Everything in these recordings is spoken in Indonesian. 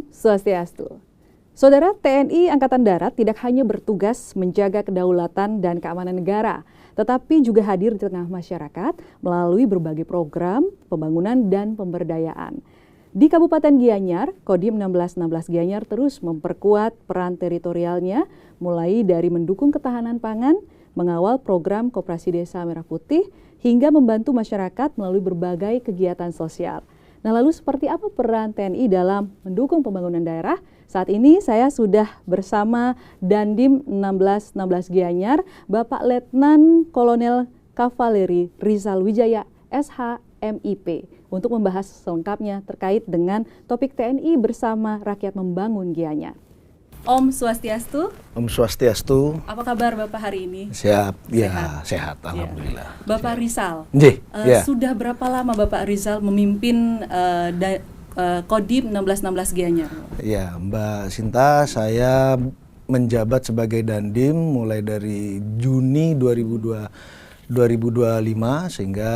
Om Swastiastu. Saudara, TNI Angkatan Darat tidak hanya bertugas menjaga kedaulatan dan keamanan negara, tetapi juga hadir di tengah masyarakat melalui berbagai program pembangunan dan pemberdayaan. Di Kabupaten Gianyar, Kodim 1616 Gianyar terus memperkuat peran teritorialnya, mulai dari mendukung ketahanan pangan, mengawal program Koperasi Desa Merah Putih, hingga membantu masyarakat melalui berbagai kegiatan sosial. Nah, lalu seperti apa peran TNI dalam mendukung pembangunan daerah? Saat ini saya sudah bersama Dandim 1616 Gianyar, Bapak Letnan Kolonel Kavaleri Rizal Wijaya, SH.MIP, untuk membahas selengkapnya terkait dengan topik TNI bersama rakyat membangun Gianyar. Om Swastiastu. Om Swastiastu. Apa kabar Bapak hari ini? Siap, ya sehat, alhamdulillah. Ya. Bapak Rizal, sudah berapa lama Bapak Rizal memimpin Kodim 1616 Gianyar? Ya, Mbak Sinta, saya menjabat sebagai Dandim mulai dari Juni 2025 sehingga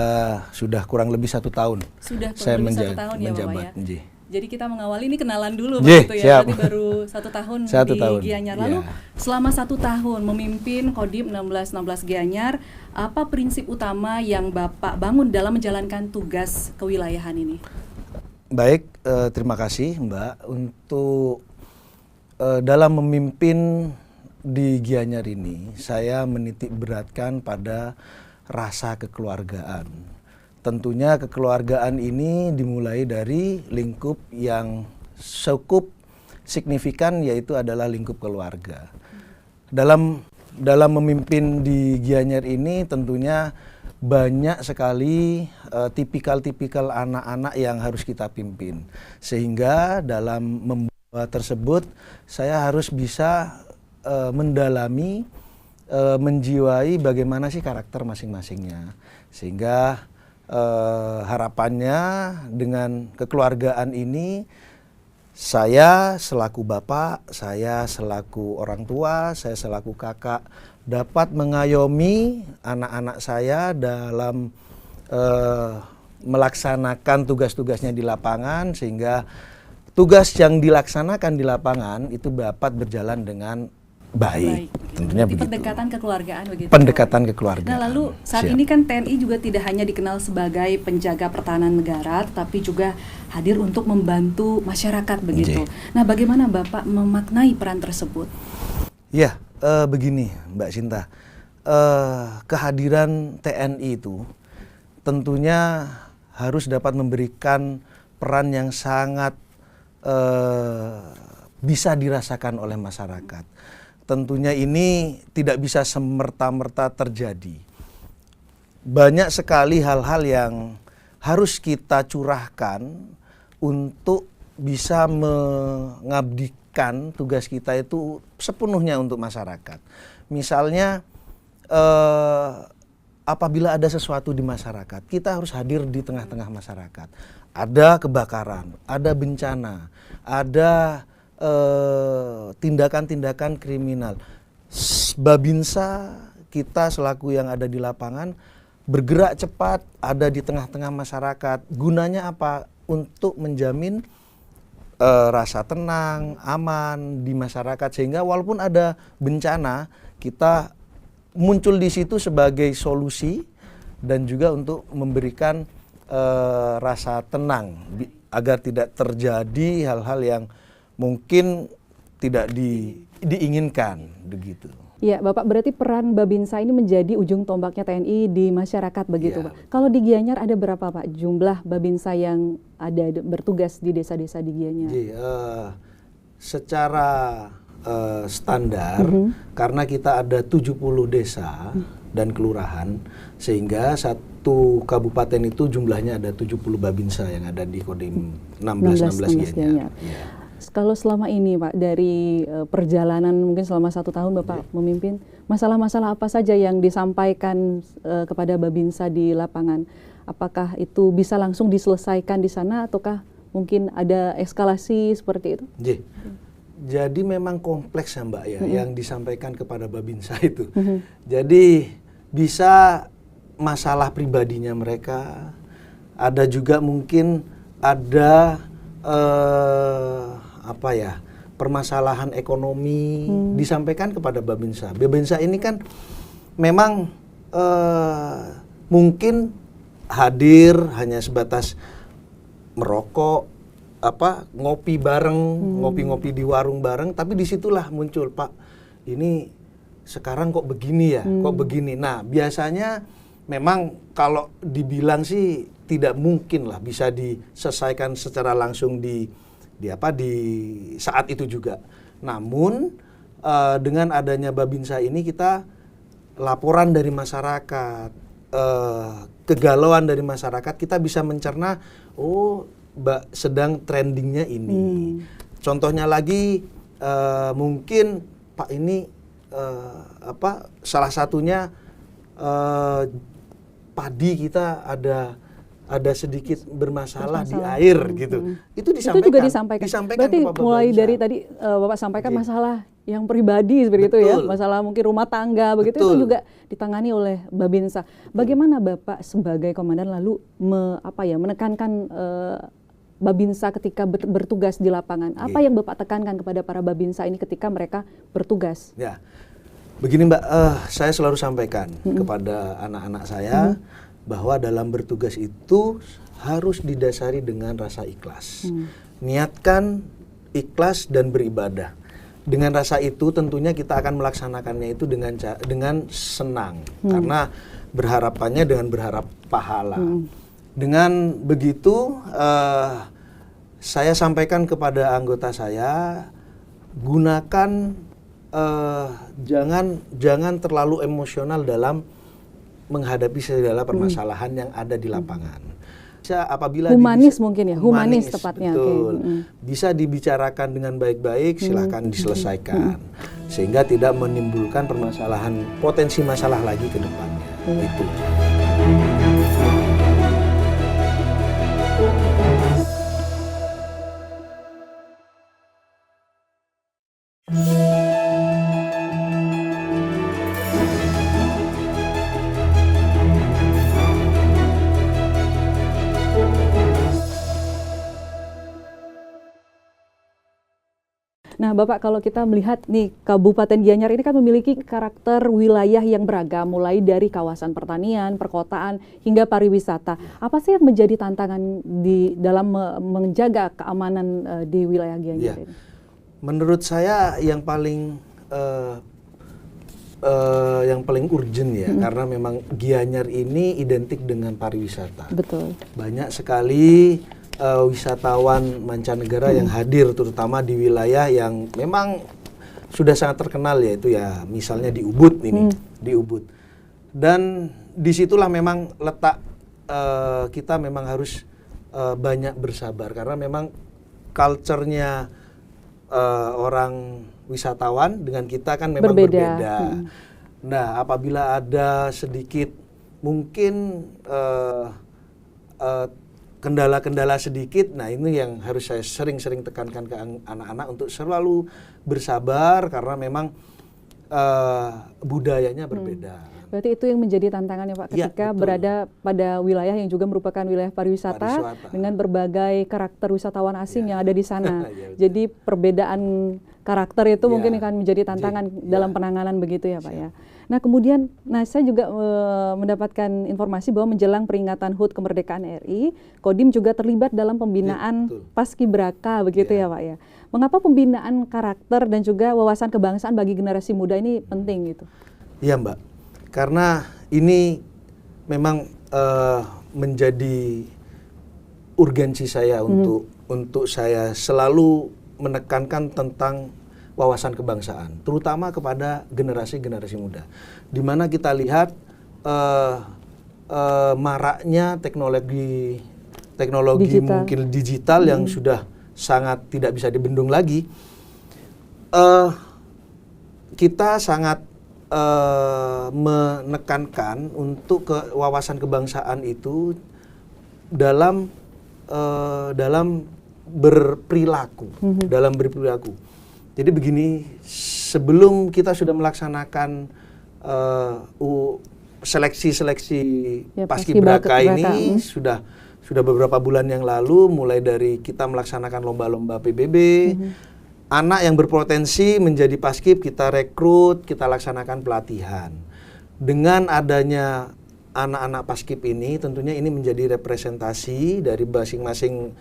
sudah kurang lebih 1 tahun. Sudah kurang lebih 1 tahun ya Bapak ya? Jadi kita mengawali ini kenalan dulu begitu ya, berarti baru 1 tahun di Gianyar. Lalu selama 1 tahun memimpin Kodim 1616 Gianyar, apa prinsip utama yang Bapak bangun dalam menjalankan tugas kewilayahan ini? Baik, terima kasih Mbak. Untuk dalam memimpin di Gianyar ini, saya menitik beratkan pada rasa kekeluargaan. Tentunya kekeluargaan ini dimulai dari lingkup yang cukup signifikan, yaitu adalah lingkup keluarga. Dalam memimpin di Gianyar ini tentunya banyak sekali tipikal-tipikal anak-anak yang harus kita pimpin. Sehingga dalam membawa tersebut saya harus bisa mendalami, menjiwai bagaimana sih karakter masing-masingnya. Sehingga harapannya dengan kekeluargaan ini, saya selaku bapak, saya selaku orang tua, saya selaku kakak dapat mengayomi anak-anak saya dalam melaksanakan tugas-tugasnya di lapangan, sehingga tugas yang dilaksanakan di lapangan itu dapat berjalan dengan baik. Tentunya begitu. Pendekatan kekeluargaan begitu. Pendekatan kekeluargaan. Nah, lalu saat ini kan TNI juga tidak hanya dikenal sebagai penjaga pertahanan negara, tapi juga hadir untuk membantu masyarakat begitu. Nah, bagaimana Bapak memaknai peran tersebut? Ya, begini Mbak Sinta, kehadiran TNI itu tentunya harus dapat memberikan peran yang sangat bisa dirasakan oleh masyarakat. Tentunya ini tidak bisa semerta-merta terjadi. Banyak sekali hal-hal yang harus kita curahkan untuk bisa mengabdikan tugas kita itu sepenuhnya untuk masyarakat. Misalnya apabila ada sesuatu di masyarakat, kita harus hadir di tengah-tengah masyarakat. Ada kebakaran, ada bencana, ada tindakan-tindakan kriminal. Babinsa kita selaku yang ada di lapangan bergerak cepat, ada di tengah-tengah masyarakat. Gunanya apa? Untuk menjamin rasa tenang, aman di masyarakat, sehingga walaupun ada bencana, kita muncul di situ sebagai solusi dan juga untuk memberikan rasa tenang agar tidak terjadi hal-hal yang mungkin tidak diinginkan begitu. Ya, Bapak, berarti peran Babinsa ini menjadi ujung tombaknya TNI di masyarakat begitu, Pak. Kalau di Gianyar ada berapa, Pak, jumlah Babinsa yang ada bertugas di desa-desa di Gianyar? Secara standar, karena kita ada 70 desa dan kelurahan, sehingga satu kabupaten itu jumlahnya ada 70 Babinsa yang ada di Kodim 1616 Gianyar. Kalau selama ini Pak, dari perjalanan mungkin selama 1 tahun Bapak memimpin, masalah-masalah apa saja yang disampaikan kepada Babinsa di lapangan? Apakah itu bisa langsung diselesaikan di sana ataukah mungkin ada eskalasi seperti itu? Jadi memang kompleks ya Mbak ya, yang disampaikan kepada Babinsa itu. Jadi bisa masalah pribadinya mereka, ada juga mungkin ada permasalahan ekonomi disampaikan kepada Babinsa. Babinsa ini kan memang mungkin hadir hanya sebatas merokok, ngopi bareng, ngopi-ngopi di warung bareng, tapi disitulah muncul, Pak, ini sekarang kok begini ya, kok begini. Nah, biasanya memang kalau dibilang sih tidak mungkin lah bisa diselesaikan secara langsung di saat itu juga. Namun dengan adanya Babinsa ini kita laporan dari masyarakat, kegalauan dari masyarakat, kita bisa mencerna, sedang trendingnya ini. Contohnya lagi mungkin Pak ini salah satunya padi kita ada sedikit bermasalah di air gitu. Itu disampaikan. Itu juga disampaikan. Berarti mulai dari tadi Bapak sampaikan masalah yang pribadi seperti itu ya, masalah mungkin rumah tangga begitu, itu juga ditangani oleh Babinsa. Bagaimana Bapak sebagai komandan lalu menekankan Babinsa ketika bertugas di lapangan? Apa yang Bapak tekankan kepada para Babinsa ini ketika mereka bertugas? Ya, begini Mbak, saya selalu sampaikan kepada anak-anak saya bahwa dalam bertugas itu harus didasari dengan rasa ikhlas. Niatkan ikhlas dan beribadah. Dengan rasa itu tentunya kita akan melaksanakannya itu dengan senang, karena berharapannya dengan berharap pahala. Dengan begitu saya sampaikan kepada anggota saya, gunakan jangan terlalu emosional dalam menghadapi segala permasalahan yang ada di lapangan. Apabila humanis mungkin ya, humanis tepatnya. Betul. Bisa dibicarakan dengan baik-baik, silahkan diselesaikan, sehingga tidak menimbulkan permasalahan, potensi masalah lagi ke depannya. Itu. Nah, Bapak, kalau kita melihat nih, Kabupaten Gianyar ini kan memiliki karakter wilayah yang beragam, mulai dari kawasan pertanian, perkotaan, hingga pariwisata. Apa sih yang menjadi tantangan dalam menjaga keamanan di wilayah Gianyar ini? Menurut saya yang paling urgent ya, karena memang Gianyar ini identik dengan pariwisata. Betul. Banyak sekali wisatawan mancanegara yang hadir, terutama di wilayah yang memang sudah sangat terkenal, yaitu ya misalnya di Ubud ini, di Ubud. Dan disitulah memang letak kita memang harus banyak bersabar, karena memang culture-nya orang wisatawan dengan kita kan memang berbeda. Nah, apabila ada sedikit mungkin kendala-kendala sedikit, nah ini yang harus saya sering-sering tekankan ke anak-anak untuk selalu bersabar, karena memang budayanya berbeda. Berarti itu yang menjadi tantangannya Pak ketika berada pada wilayah yang juga merupakan wilayah pariwisata dengan berbagai karakter wisatawan asing yang ada di sana. Jadi perbedaan karakter itu mungkin akan menjadi tantangan dalam penanganan begitu ya Pak ya. Nah kemudian, saya juga mendapatkan informasi bahwa menjelang peringatan HUT kemerdekaan RI, Kodim juga terlibat dalam pembinaan Paskibraka begitu ya Pak ya. Mengapa pembinaan karakter dan juga wawasan kebangsaan bagi generasi muda ini penting gitu? Iya Mbak, karena ini memang menjadi urgensi saya untuk saya selalu menekankan tentang wawasan kebangsaan, terutama kepada generasi-generasi muda, di mana kita lihat maraknya teknologi digital. Mungkin digital yang sudah sangat tidak bisa dibendung lagi. Kita sangat menekankan untuk wawasan kebangsaan itu dalam berperilaku, Jadi begini, sebelum kita sudah melaksanakan seleksi Paskibraka ini, sudah beberapa bulan yang lalu, mulai dari kita melaksanakan lomba-lomba PBB, anak yang berpotensi menjadi paskib kita rekrut, kita laksanakan pelatihan. Dengan adanya anak-anak paskib ini, tentunya ini menjadi representasi dari masing-masing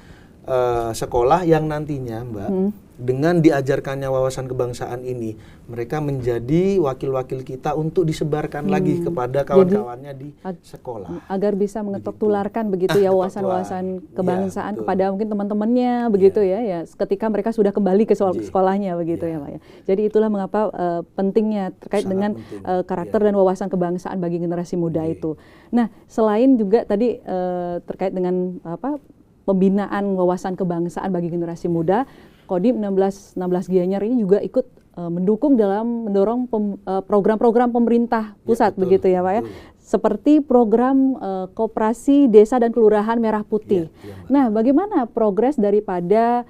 sekolah yang nantinya, Mbak, dengan diajarkannya wawasan kebangsaan ini, mereka menjadi wakil-wakil kita untuk disebarkan lagi kepada kawan-kawannya di sekolah. Agar bisa mengetuk tularkan begitu ya wawasan-wawasan kebangsaan kepada mungkin teman-temannya begitu ya. Ketika mereka sudah kembali ke sekolahnya begitu ya Pak ya. Jadi itulah mengapa pentingnya terkait dengan karakter dan wawasan kebangsaan bagi generasi muda itu. Nah, selain juga tadi terkait dengan pembinaan wawasan kebangsaan bagi generasi muda, Kodim 16 Gianyar ini juga ikut mendorong program-program pemerintah pusat begitu ya Pak ya. Seperti program Koperasi Desa dan Kelurahan Merah Putih. Nah, bagaimana progres daripada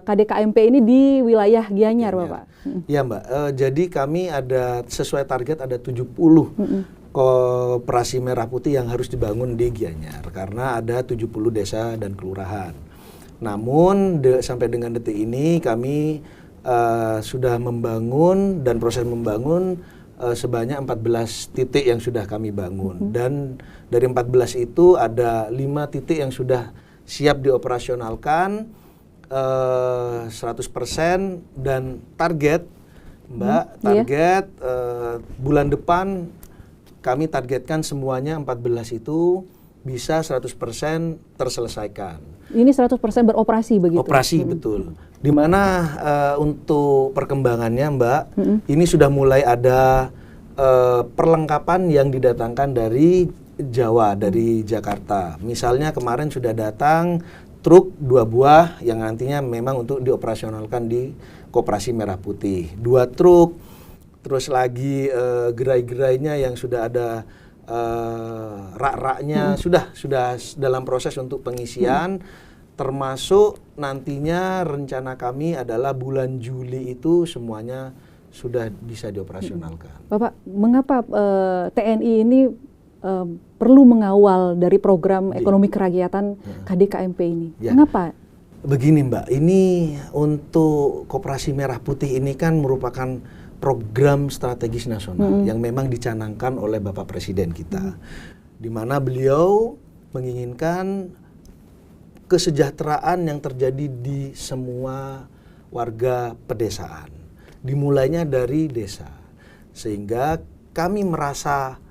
KDKMP ini di wilayah Gianyar, Bapak? Ya, Mbak. Jadi kami ada sesuai target ada 70 Koperasi Merah Putih yang harus dibangun di Gianyar karena ada 70 desa dan kelurahan. Namun sampai dengan detik ini kami sudah membangun dan proses membangun sebanyak 14 titik yang sudah kami bangun. Dan dari 14 itu ada 5 titik yang sudah siap dioperasionalkan 100% dan target, Mbak, bulan depan kami targetkan semuanya 14 itu bisa 100% terselesaikan. Ini 100% beroperasi begitu? Operasi, betul. Di mana untuk perkembangannya, Mbak, ini sudah mulai ada perlengkapan yang didatangkan dari Jawa, dari Jakarta. Misalnya kemarin sudah datang truk 2 buah yang nantinya memang untuk dioperasionalkan di Koperasi Merah Putih. 2 truk, terus lagi gerai-gerainya yang sudah ada rak-raknya sudah dalam proses untuk pengisian, termasuk nantinya rencana kami adalah bulan Juli itu semuanya sudah bisa dioperasionalkan. Bapak, mengapa TNI ini perlu mengawal dari program ekonomi kerakyatan KDKMP ini? Mengapa? Begini, Mbak, ini untuk Koperasi Merah Putih ini kan merupakan program strategis nasional yang memang dicanangkan oleh Bapak Presiden kita, di mana beliau menginginkan kesejahteraan yang terjadi di semua warga pedesaan, dimulainya dari desa, sehingga kami merasa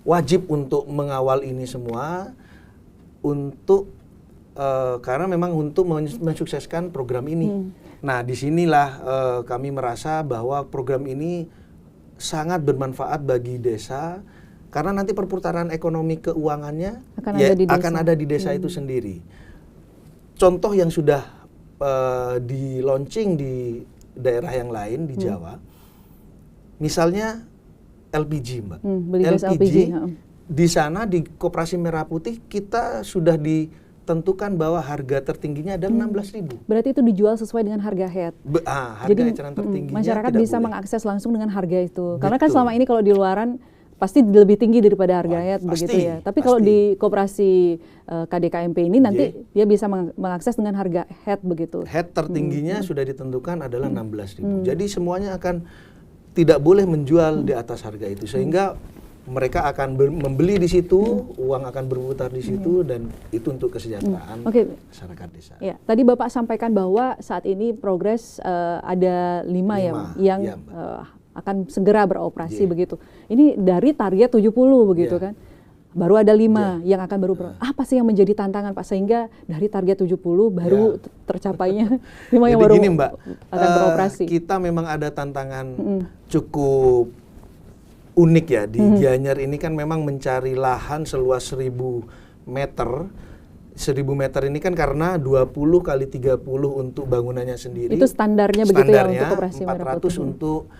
wajib untuk mengawal ini semua untuk karena memang untuk mensukseskan program ini. Nah, disinilah kami merasa bahwa program ini sangat bermanfaat bagi desa karena nanti perputaran ekonomi keuangannya akan ada di desa itu sendiri. Contoh yang sudah di launching di daerah yang lain di Jawa, misalnya LPG, Mbak. LPG di sana di Koperasi Merah Putih kita sudah tentukan bahwa harga tertingginya adalah 16.000. Berarti itu dijual sesuai dengan harga head. Jadi eceran tertingginya masyarakat bisa mengakses langsung dengan harga itu. Karena kan selama ini kalau di luaran pasti lebih tinggi daripada harga head begitu ya. Tapi kalau di Koperasi KDKMP ini nanti dia bisa mengakses dengan harga head begitu. Head tertingginya sudah ditentukan adalah 16.000. Jadi semuanya akan tidak boleh menjual di atas harga itu sehingga mereka akan membeli di situ, uang akan berputar di situ, dan itu untuk kesejahteraan masyarakat desa. Ya, tadi Bapak sampaikan bahwa saat ini progres ada 5 yang akan segera beroperasi begitu. Ini dari target 70 begitu kan. Baru ada 5 yang akan apa sih yang menjadi tantangan Pak sehingga dari target 70 baru tercapainya 5 yang baru Mbak, akan beroperasi. Kita memang ada tantangan cukup unik ya di Gianyar ini kan memang mencari lahan seluas 1.000 meter. 1.000 meter ini kan karena 20 kali 30 untuk bangunannya sendiri. Itu standarnya begitu ya untuk Koperasi Merah Putih. 400 untuk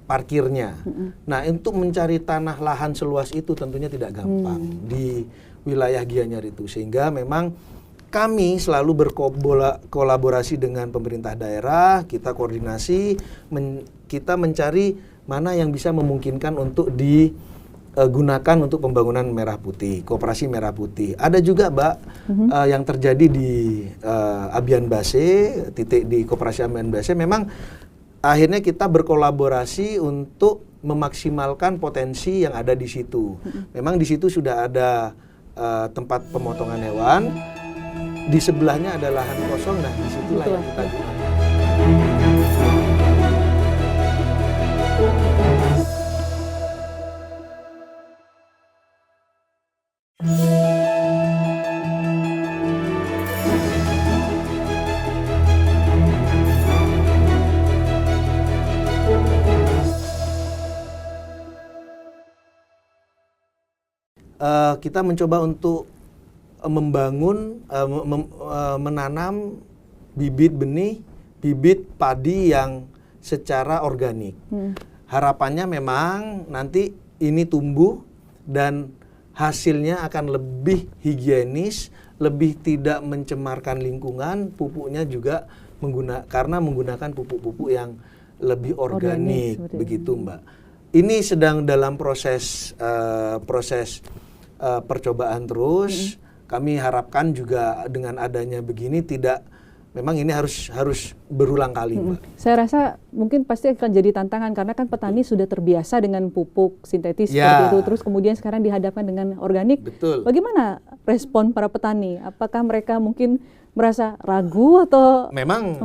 parkirnya. Nah, untuk mencari tanah lahan seluas itu tentunya tidak gampang di wilayah Gianyar itu. Sehingga memang kami selalu berkolaborasi dengan pemerintah daerah, kita koordinasi, kita mencari mana yang bisa memungkinkan untuk digunakan untuk pembangunan merah putih, koperasi merah putih. Ada juga, Mbak, yang terjadi di Abian Base, titik di koperasi Abian Base, memang akhirnya kita berkolaborasi untuk memaksimalkan potensi yang ada di situ. Memang di situ sudah ada tempat pemotongan hewan, di sebelahnya ada lahan kosong, nah disitulah yang kita gunakan. Kita mencoba untuk membangun, menanam bibit benih, bibit padi yang secara organik. Harapannya memang nanti ini tumbuh dan hasilnya akan lebih higienis, lebih tidak mencemarkan lingkungan, pupuknya juga karena menggunakan pupuk-pupuk yang lebih organik begitu, Mbak. Ini sedang dalam proses percobaan terus. Kami harapkan juga dengan adanya begini memang ini harus berulang kali, Mbak. Saya rasa mungkin pasti akan jadi tantangan karena kan petani sudah terbiasa dengan pupuk sintetis seperti itu, terus kemudian sekarang dihadapkan dengan organik. Betul. Bagaimana respon para petani? Apakah mereka mungkin merasa ragu atau memang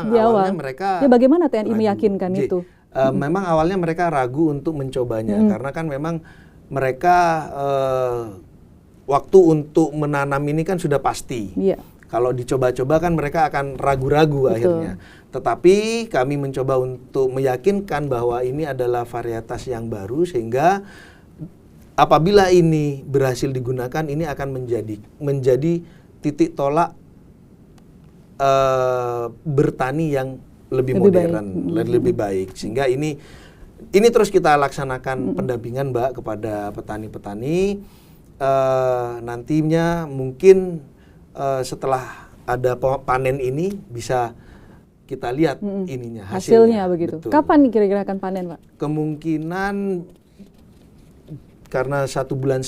di awal awalnya mereka bagaimana TNI ragu. meyakinkan itu? Memang awalnya mereka ragu untuk mencobanya karena kan memang mereka waktu untuk menanam ini kan sudah pasti. Kalau dicoba-coba kan mereka akan ragu-ragu akhirnya. Tetapi kami mencoba untuk meyakinkan bahwa ini adalah varietas yang baru sehingga apabila ini berhasil digunakan ini akan menjadi titik tolak bertani yang lebih modern, lebih baik. Sehingga ini terus kita laksanakan pendampingan, Mbak, kepada petani-petani. Nantinya mungkin setelah ada panen ini bisa kita lihat hasilnya begitu. Betul. Kapan kira-kira akan panen, Pak? Kemungkinan karena 1,5 bulan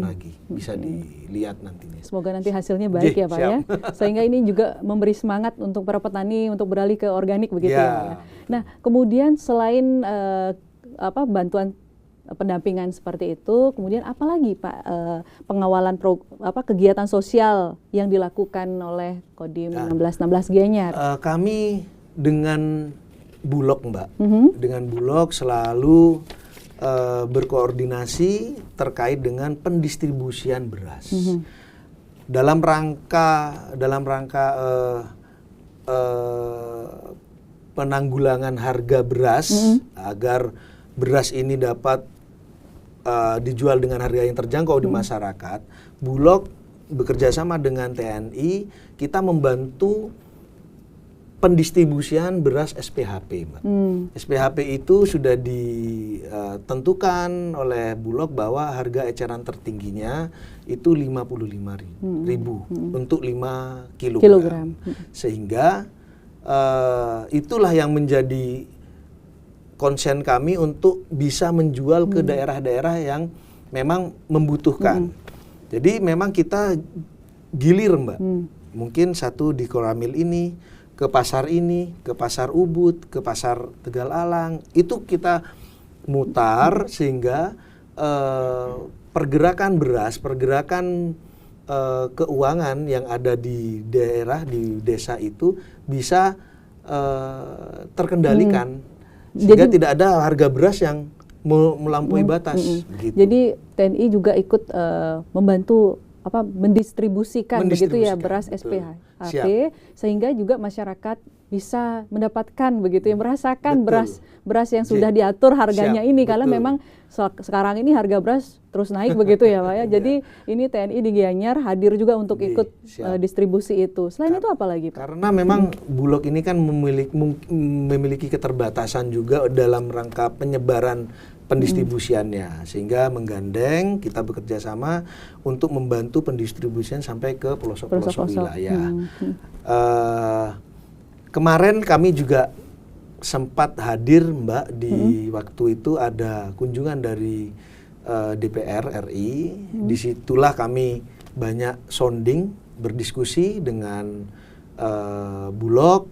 lagi bisa dilihat nantinya. Semoga nanti hasilnya baik ya, Pak, ya. Sehingga ini juga memberi semangat untuk para petani untuk beralih ke organik begitu ya, Pak, ya. Nah, kemudian selain bantuan pendampingan seperti itu, kemudian apa lagi, Pak, pengawalan kegiatan sosial yang dilakukan oleh Kodim 1616 Gianyar? Kami dengan Bulog, Mbak, dengan Bulog selalu berkoordinasi terkait dengan pendistribusian beras. Dalam rangka penanggulangan harga beras agar beras ini dapat dijual dengan harga yang terjangkau di masyarakat, Bulog bekerjasama dengan TNI, kita membantu pendistribusian beras SPHP, Mbak. SPHP itu sudah ditentukan oleh Bulog bahwa harga eceran tertingginya itu 55.000 untuk 5 kilogram. Sehingga itulah yang menjadi konsen kami untuk bisa menjual ke daerah-daerah yang memang membutuhkan. Jadi memang kita gilir, Mbak. Mungkin satu di Koramil ini, ke pasar ini, ke pasar Ubud, ke pasar Tegal Alang, itu kita mutar sehingga pergerakan beras, pergerakan keuangan yang ada di daerah, di desa itu bisa terkendalikan. Sehingga tidak ada harga beras yang melampaui batas. Gitu. Jadi TNI juga ikut membantu mendistribusikan begitu ya beras SPHP, sehingga juga masyarakat bisa mendapatkan begitu ya, merasakan beras yang sudah diatur harganya ini karena memang sekarang ini harga beras terus naik begitu ya, Pak, ya. Jadi ini TNI di Gianyar hadir juga untuk ikut distribusi itu. Selain itu apa lagi, Pak? Karena memang Bulog ini kan memiliki keterbatasan juga dalam rangka penyebaran pendistribusiannya, sehingga menggandeng, kita bekerja sama untuk membantu pendistribusian sampai ke pelosok-pelosok wilayah. Kemarin kami juga sempat hadir Mbak di waktu itu ada kunjungan dari DPR RI. Disitulah kami banyak sounding, berdiskusi dengan Bulog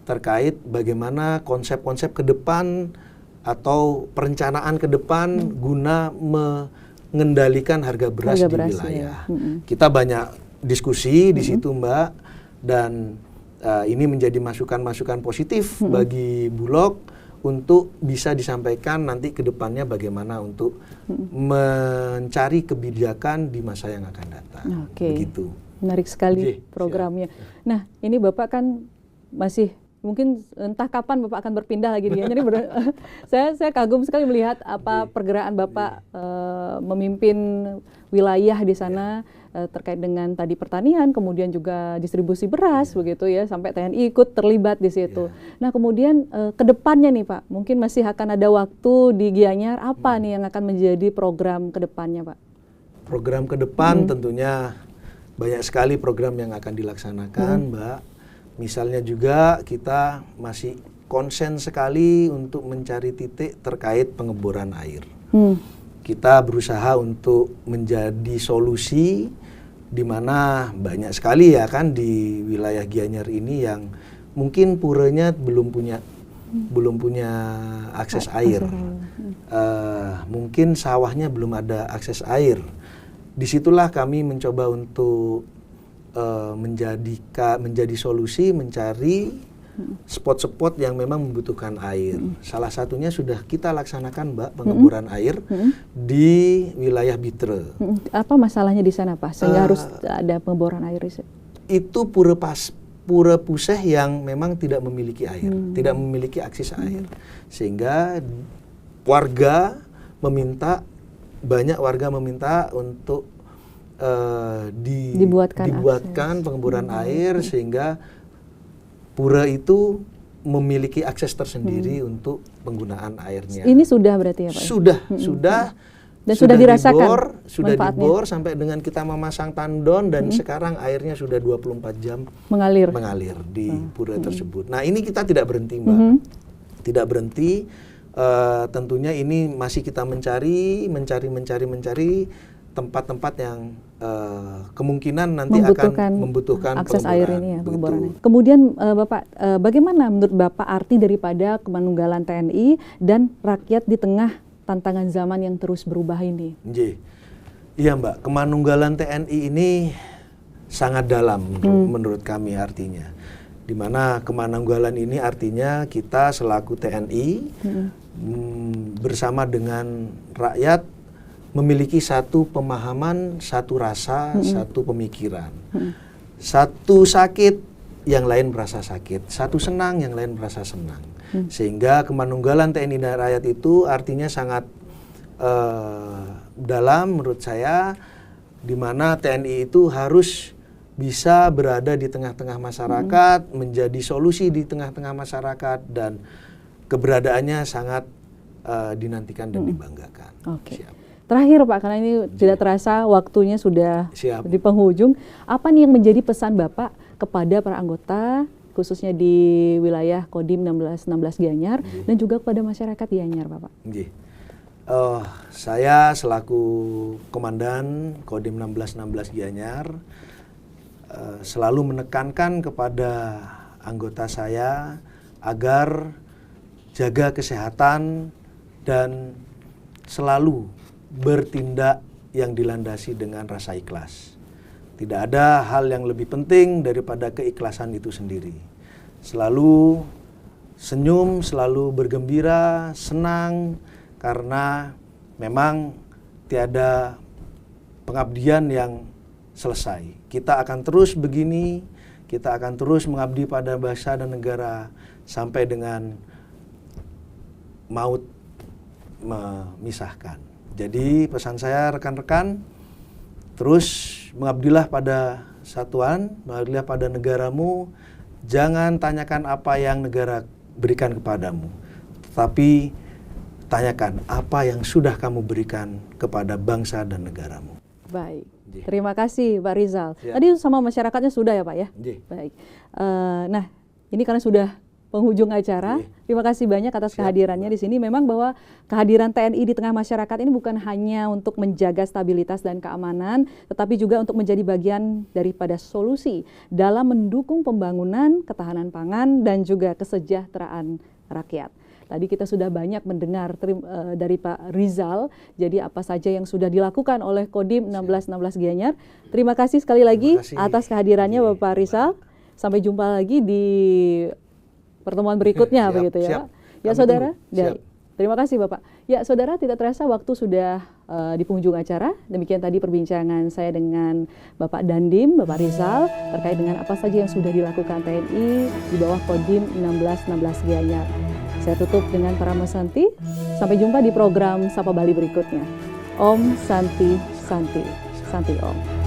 terkait bagaimana konsep-konsep ke depan atau perencanaan ke depan guna mengendalikan harga beras di wilayah. Kita banyak diskusi di situ Mbak, dan ini menjadi masukan-masukan positif bagi Bulog untuk bisa disampaikan nanti ke depannya bagaimana untuk mencari kebijakan di masa yang akan datang. Begitu. Menarik sekali programnya. Nah, ini Bapak kan masih mungkin entah kapan Bapak akan berpindah lagi dia. Jadi saya kagum sekali melihat apa pergerakan Bapak memimpin wilayah di sana terkait dengan tadi pertanian, kemudian juga distribusi beras begitu ya, sampai TNI ikut terlibat di situ. Nah, kemudian ke depannya nih Pak, mungkin masih akan ada waktu di Gianyar, apa nih yang akan menjadi program ke depannya Pak? Program ke depan tentunya banyak sekali program yang akan dilaksanakan Mbak. Misalnya juga kita masih konsen sekali untuk mencari titik terkait pengeboran air. Kita berusaha untuk menjadi solusi di mana banyak sekali ya kan di wilayah Gianyar ini yang mungkin puranya belum punya akses air. Mungkin sawahnya belum ada akses air. Disitulah kami mencoba untuk menjadi solusi, mencari spot-spot yang memang membutuhkan air. Salah satunya sudah kita laksanakan Mbak, pengeboran air di wilayah Bitre. Apa masalahnya di sana Pak? Sehingga harus ada pengeboran air? Itu pura puseh yang memang tidak memiliki air, tidak memiliki akses air. Sehingga banyak warga meminta untuk dibuatkan pengeboran air sehingga pura itu memiliki akses tersendiri untuk penggunaan airnya. Ini sudah berarti ya Pak? Sudah. Dan sudah dirasakan sudah dibor sampai dengan kita memasang tandon dan sekarang airnya sudah 24 jam mengalir di pura tersebut. Nah, ini kita tidak berhenti Mbak. Tidak berhenti. Tentunya ini masih kita mencari tempat-tempat yang kemungkinan nanti akan membutuhkan akses air ini ya, pengeboran. Kemudian Bapak, bagaimana menurut Bapak arti daripada kemanunggalan TNI dan rakyat di tengah tantangan zaman yang terus berubah ini? Iya Mbak, kemanunggalan TNI ini sangat dalam menurut kami artinya. Di mana kemanunggalan ini artinya kita selaku TNI bersama dengan rakyat memiliki satu pemahaman, satu rasa, satu pemikiran. Satu sakit, yang lain merasa sakit. Satu senang, yang lain merasa senang. Sehingga kemanunggalan TNI dan rakyat itu artinya sangat dalam menurut saya, di mana TNI itu harus bisa berada di tengah-tengah masyarakat, menjadi solusi di tengah-tengah masyarakat, dan keberadaannya sangat dinantikan dan dibanggakan. Siap. Terakhir Pak, karena ini tidak terasa waktunya sudah di penghujung, apa nih yang menjadi pesan Bapak kepada para anggota, khususnya di wilayah Kodim 1616 Gianyar, dan juga kepada masyarakat Gianyar Bapak? Saya selaku Komandan Kodim 1616 Gianyar selalu menekankan kepada anggota saya agar jaga kesehatan dan selalu bertindak yang dilandasi dengan rasa ikhlas. Tidak ada hal yang lebih penting daripada keikhlasan itu sendiri. Selalu senyum, selalu bergembira, senang, karena memang tiada pengabdian yang selesai. Kita akan terus begini, kita akan terus mengabdi pada bangsa dan negara sampai dengan maut memisahkan. Jadi pesan saya rekan-rekan, terus mengabdilah pada satuan, mengabdilah pada negaramu. Jangan tanyakan apa yang negara berikan kepadamu, tetapi tanyakan apa yang sudah kamu berikan kepada bangsa dan negaramu. Baik, terima kasih Pak Rizal. Tadi sama masyarakatnya sudah ya Pak ya? Baik. Nah, ini karena sudah penghujung acara. Terima kasih banyak atas kehadirannya di sini. Memang bahwa kehadiran TNI di tengah masyarakat ini bukan hanya untuk menjaga stabilitas dan keamanan, tetapi juga untuk menjadi bagian daripada solusi dalam mendukung pembangunan, ketahanan pangan, dan juga kesejahteraan rakyat. Tadi kita sudah banyak mendengar dari Pak Rizal, jadi apa saja yang sudah dilakukan oleh Kodim 1616 Gianyar. Terima kasih sekali lagi atas kehadirannya Bapak Rizal. Sampai jumpa lagi di pertemuan berikutnya, begitu ya Pak. Ya saudara, terima kasih Bapak. Ya saudara, tidak terasa waktu sudah di penghujung acara. Demikian tadi perbincangan saya dengan Bapak Dandim, Bapak Rizal, terkait dengan apa saja yang sudah dilakukan TNI di bawah Kodim 1616 Gianyar. Saya tutup dengan Parama Santi. Sampai jumpa di program Sapa Bali berikutnya. Om Santi Santi, Santi Om.